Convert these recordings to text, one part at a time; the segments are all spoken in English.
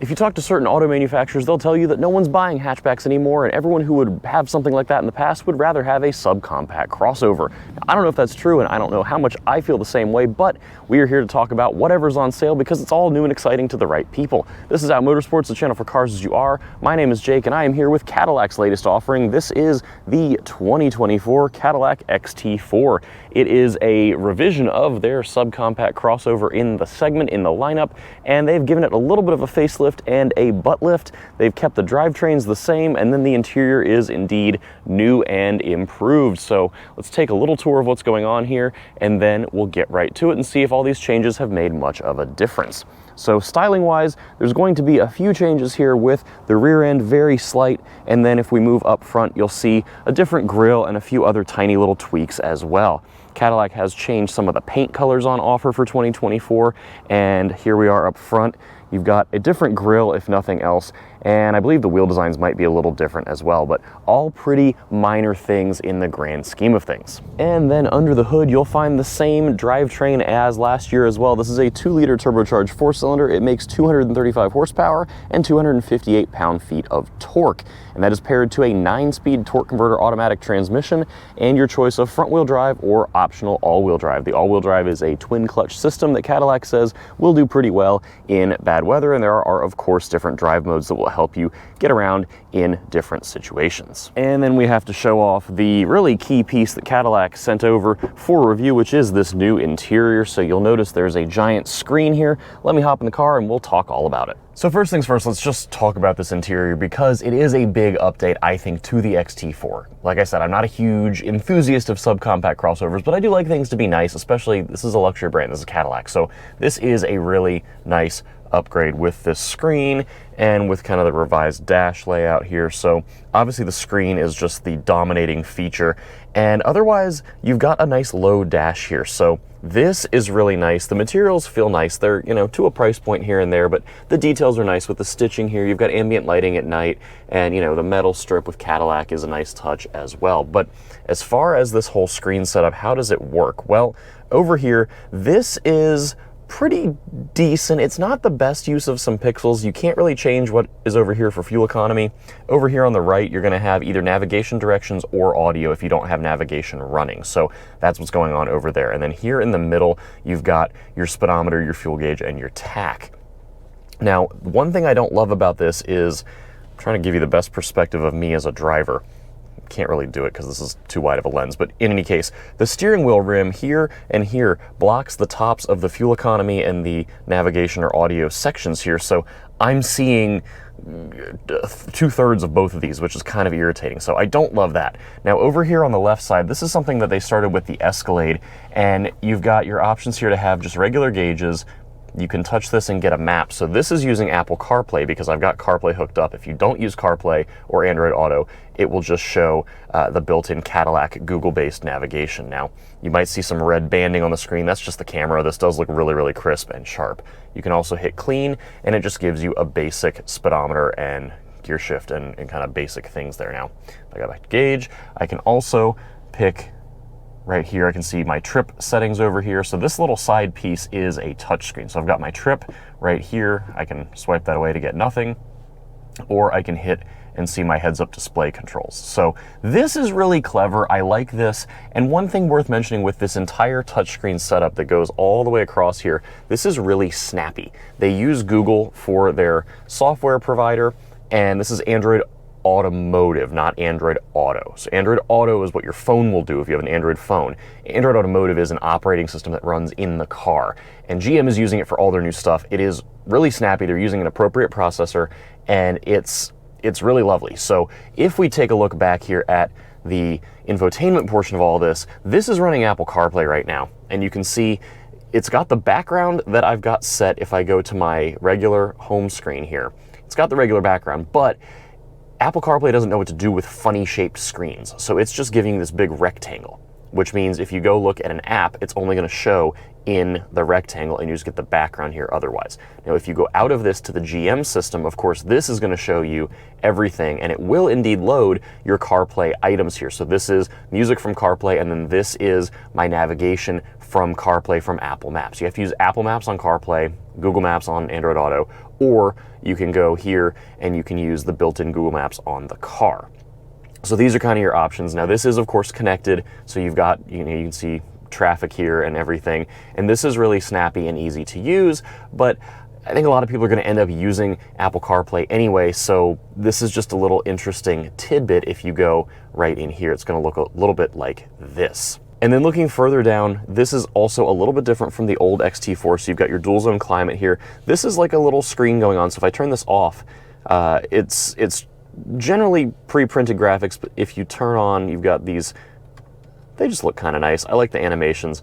If you talk to certain auto manufacturers, they'll tell you that no one's buying hatchbacks anymore, and everyone who would have something like that in the past would rather have a subcompact crossover. Now, I don't know if that's true, and I don't know how much I feel the same way, but we are here to talk about whatever's on sale because it's all new and exciting to the right people. This is Out Motorsports, the channel for cars as you are. My name is Jake, and I am here with Cadillac's latest offering. This is the 2024 Cadillac XT4. It is a revision of their subcompact crossover in the segment, in the lineup, and they've given it a little bit of a facelift and a butt lift. They've kept the drivetrains the same, and then the interior is indeed new and improved. So let's take a little tour of what's going on here, and then we'll get right to it and see if all these changes have made much of a difference. So styling wise, there's going to be a few changes here with the rear end, very slight, and then if we move up front, you'll see a different grille and a few other tiny little tweaks as well. Cadillac has changed some of the paint colors on offer for 2024, and here we are up front. You've got a different grille, if nothing else, and I believe the wheel designs might be a little different as well, but all pretty minor things in the grand scheme of things. And then under the hood, you'll find the same drivetrain as last year as well. This is a 2-liter turbocharged 4-cylinder. It makes 235 horsepower and 258 pound-feet of torque, and that is paired to a 9-speed torque converter automatic transmission and your choice of front-wheel drive or optional all-wheel drive. The all-wheel drive is a twin-clutch system that Cadillac says will do pretty well in bad weather, and there are of course different drive modes that will help you get around in different situations. And then we have to show off the really key piece that Cadillac sent over for review, which is this new interior. So you'll notice there's a giant screen here. Let me hop in the car and we'll talk all about it. So first things first, let's just talk about this interior because it is a big update, I think, to the XT4. Like I said, I'm not a huge enthusiast of subcompact crossovers, but I do like things to be nice, especially this is a luxury brand, this is Cadillac. So this is a really nice upgrade with this screen and with kind of the revised dash layout here. So obviously the screen is just the dominating feature, and otherwise you've got a nice low dash here. So this is really nice. The materials feel nice. They're, you know, to a price point here and there, but the details are nice with the stitching here. You've got ambient lighting at night, and, you know, the metal strip with Cadillac is a nice touch as well. But as far as this whole screen setup, how does it work? Well, over here, this is pretty decent. It's not the best use of some pixels. You can't really change what is over here for fuel economy. Over here on the right, you're going to have either navigation directions or audio if you don't have navigation running. So that's what's going on over there. And then here in the middle, you've got your speedometer, your fuel gauge, and your tach. Now, one thing I don't love about this is I'm trying to give you the best perspective of me as a driver. Can't really do it because this is too wide of a lens, but in any case, the steering wheel rim here and here blocks the tops of the fuel economy and the navigation or audio sections here, so I'm seeing 2/3 of both of these, which is kind of irritating, so I don't love that. Now over here on the left side, this is something that they started with the Escalade, and you've got your options here to have just regular gauges. You can touch this and get a map. So this is using Apple CarPlay because I've got CarPlay hooked up. If you don't use CarPlay or Android Auto, it will just show the built-in Cadillac Google-based navigation. Now, you might see some red banding on the screen. That's just the camera. This does look really, really crisp and sharp. You can also hit clean, and it just gives you a basic speedometer and gear shift and kind of basic things there. Now, if I go back to gauge, I can also pick right here. I can see my trip settings over here. So this little side piece is a touch screen. So I've got my trip right here. I can swipe that away to get nothing, or I can hit and see my heads-up display controls. So this is really clever. I like this. And one thing worth mentioning with this entire touchscreen setup that goes all the way across here, this is really snappy. They use Google for their software provider, and this is Android Automotive, not Android Auto. So Android Auto is what your phone will do if you have an Android phone. Android Automotive is an operating system that runs in the car, and GM is using it for all their new stuff. It is really snappy. They're using an appropriate processor, and it's really lovely. So if we take a look back here at the infotainment portion of all this, this is running Apple CarPlay right now, and you can see it's got the background that I've got set. If I go to my regular home screen here, it's got the regular background, but Apple CarPlay doesn't know what to do with funny shaped screens, so it's just giving you this big rectangle, which means if you go look at an app, it's only going to show in the rectangle and you just get the background here otherwise. Now, if you go out of this to the GM system, of course, this is going to show you everything, and it will indeed load your CarPlay items here. So this is music from CarPlay, and then this is my navigation from CarPlay from Apple Maps. You have to use Apple Maps on CarPlay, Google Maps on Android Auto, or you can go here and you can use the built-in Google Maps on the car. So these are kind of your options. Now this is of course connected, so you've got, you can see traffic here and everything, and this is really snappy and easy to use, but I think a lot of people are going to end up using Apple CarPlay anyway, so this is just a little interesting tidbit. If you go right in here, it's going to look a little bit like this. And then looking further down, this is also a little bit different from the old XT4, so you've got your dual zone climate here. This is like a little screen going on, so if I turn this off, it's generally pre-printed graphics, but if you turn on, you've got these, they just look kind of nice. I like the animations,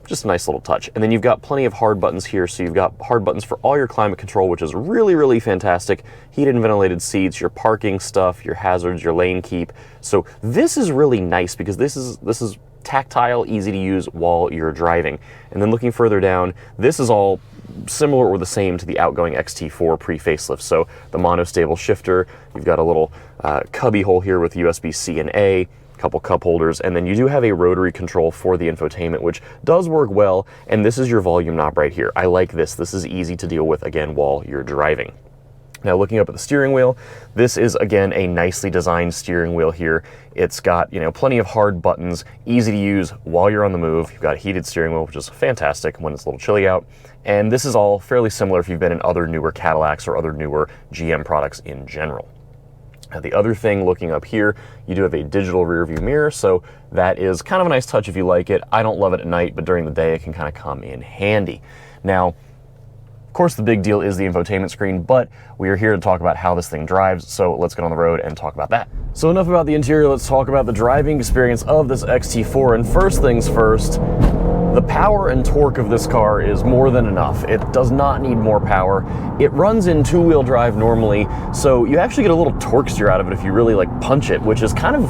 just a nice little touch. And then you've got plenty of hard buttons here, so you've got hard buttons for all your climate control, which is really, really fantastic. Heated and ventilated seats, your parking stuff, your hazards, your lane keep. So this is really nice because this is tactile, easy to use while you're driving. And then looking further down, this is all similar or the same to the outgoing XT4 pre-facelift. So the monostable shifter, you've got a little cubby hole here with USB-C and A, couple cup holders, and then you do have a rotary control for the infotainment, which does work well, and this is your volume knob right here. I like this. This is easy to deal with, again, while you're driving. Now looking up at the steering wheel, this is again a nicely designed steering wheel here. It's got, you know, plenty of hard buttons, easy to use while you're on the move. You've got a heated steering wheel, which is fantastic when it's a little chilly out. And this is all fairly similar if you've been in other newer Cadillacs or other newer GM products in general. Now the other thing, looking up here, you do have a digital rear view mirror, so that is kind of a nice touch if you like it. I don't love it at night, but during the day it can kind of come in handy. Now, of course, the big deal is the infotainment screen, but we are here to talk about how this thing drives, so let's get on the road and talk about that. So enough about the interior, let's talk about the driving experience of this XT4, and first things first, the power and torque of this car is more than enough. It does not need more power. It runs in two-wheel drive normally, so you actually get a little torque steer out of it if you really like punch it, which is kind of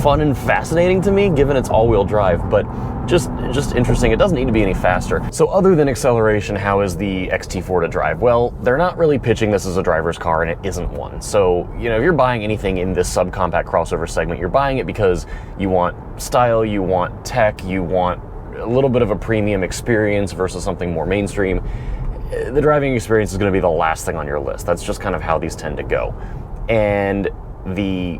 fun and fascinating to me given it's all-wheel drive, but just interesting. It doesn't need to be any faster. So other than acceleration, how is the XT4 to drive? Well, they're not really pitching this as a driver's car, and it isn't one. So, you know, if you're buying anything in this subcompact crossover segment, you're buying it because you want style, you want tech, you want a little bit of a premium experience versus something more mainstream. The driving experience is going to be the last thing on your list. That's just kind of how these tend to go. And the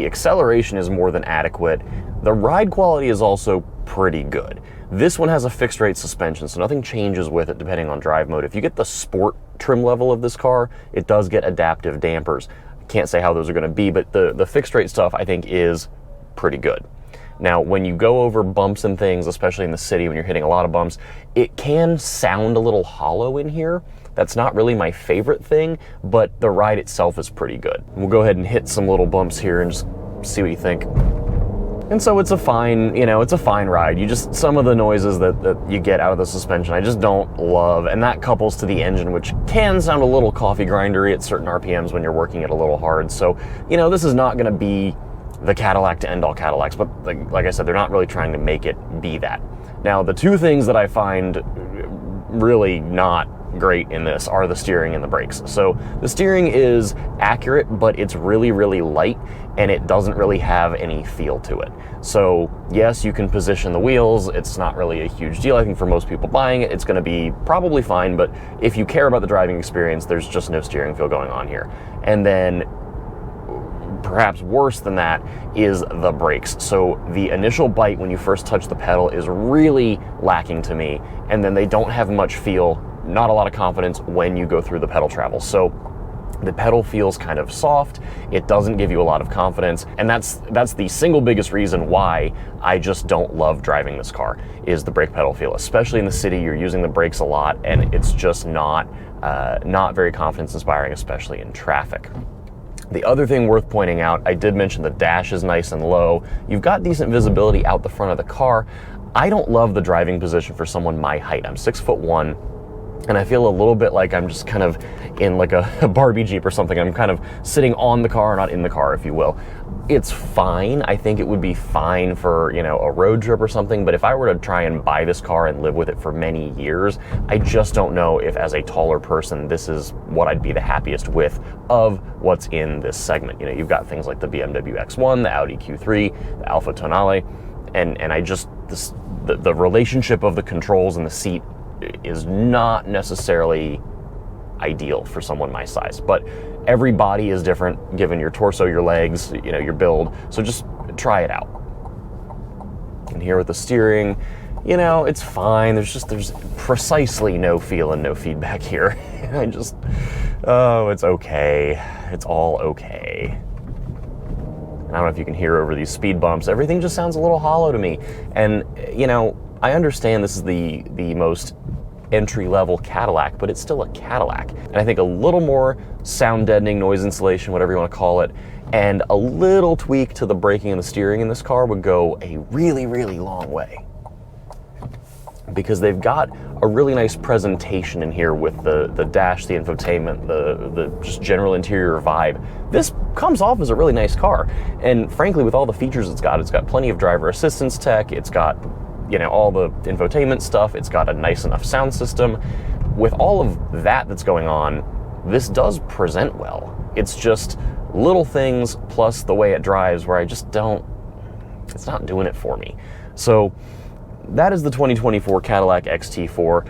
acceleration is more than adequate. The ride quality is also pretty good. This one has a fixed rate suspension, so nothing changes with it depending on drive mode. If you get the sport trim level of this car, it does get adaptive dampers. I can't say how those are going to be, but the fixed rate stuff I think is pretty good. Now, when you go over bumps and things, especially in the city when you're hitting a lot of bumps, it can sound a little hollow in here. That's not really my favorite thing, but the ride itself is pretty good. We'll go ahead and hit some little bumps here and just see what you think. And so it's a fine, you know, it's a fine ride. You just, some of the noises that you get out of the suspension, I just don't love. And that couples to the engine, which can sound a little coffee grindery at certain RPMs when you're working it a little hard. So, you know, this is not gonna be the Cadillac to end all Cadillacs, but like I said, they're not really trying to make it be that. Now, the two things that I find really not great in this are the steering and the brakes. So the steering is accurate, but it's really, really light, and it doesn't really have any feel to it. So yes, you can position the wheels. It's not really a huge deal. I think for most people buying it, it's gonna be probably fine, but if you care about the driving experience, there's just no steering feel going on here. And then perhaps worse than that is the brakes. So the initial bite when you first touch the pedal is really lacking to me, and then they don't have much feel, not a lot of confidence when you go through the pedal travel. So the pedal feels kind of soft, it doesn't give you a lot of confidence, and that's the single biggest reason why I just don't love driving this car, is the brake pedal feel. Especially in the city, you're using the brakes a lot, and it's just not very confidence inspiring, especially in traffic. The other thing worth pointing out, I did mention the dash is nice and low. You've got decent visibility out the front of the car. I don't love the driving position for someone my height. I'm 6'1", and I feel a little bit like I'm just kind of in like a Barbie Jeep or something. I'm kind of sitting on the car, not in the car, if you will. It's fine. I think it would be fine for, you know, a road trip or something, but if I were to try and buy this car and live with it for many years, I just don't know if as a taller person, this is what I'd be the happiest with of what's in this segment. You know, you've got things like the BMW X1, the Audi Q3, the Alfa Tonale, and I just, the relationship of the controls and the seat is not necessarily ideal for someone my size. But every body is different given your torso, your legs, you know, your build. So just try it out. And here with the steering, you know, it's fine. There's precisely no feel and no feedback here. Oh, it's okay. It's all okay. I don't know if you can hear over these speed bumps. Everything just sounds a little hollow to me. And, you know, I understand this is the most entry-level Cadillac, but it's still a Cadillac. And I think a little more sound deadening, noise insulation, whatever you want to call it, and a little tweak to the braking and the steering in this car would go a really, really long way. Because they've got a really nice presentation in here with the dash, the infotainment, the just general interior vibe. This comes off as a really nice car. And frankly, with all the features it's got plenty of driver assistance tech, it's got, you know, all the infotainment stuff, it's got a nice enough sound system. With all of that that's going on, this does present well. It's just little things plus the way it drives where I just don't, it's not doing it for me. So that is the 2024 Cadillac XT4.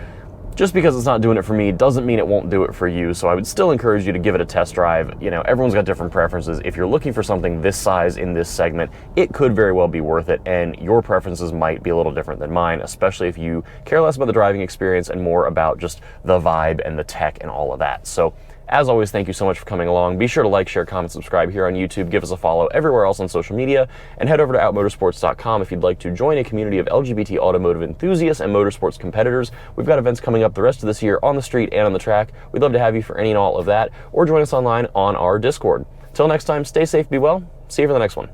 Just because it's not doing it for me doesn't mean it won't do it for you, so I would still encourage you to give it a test drive. You know, everyone's got different preferences. If you're looking for something this size in this segment, it could very well be worth it, and your preferences might be a little different than mine, especially if you care less about the driving experience and more about just the vibe and the tech and all of that. So, as always, thank you so much for coming along. Be sure to like, share, comment, subscribe here on YouTube. Give us a follow everywhere else on social media. And head over to outmotorsports.com if you'd like to join a community of LGBT automotive enthusiasts and motorsports competitors. We've got events coming up the rest of this year on the street and on the track. We'd love to have you for any and all of that. Or join us online on our Discord. Till next time, stay safe, be well. See you for the next one.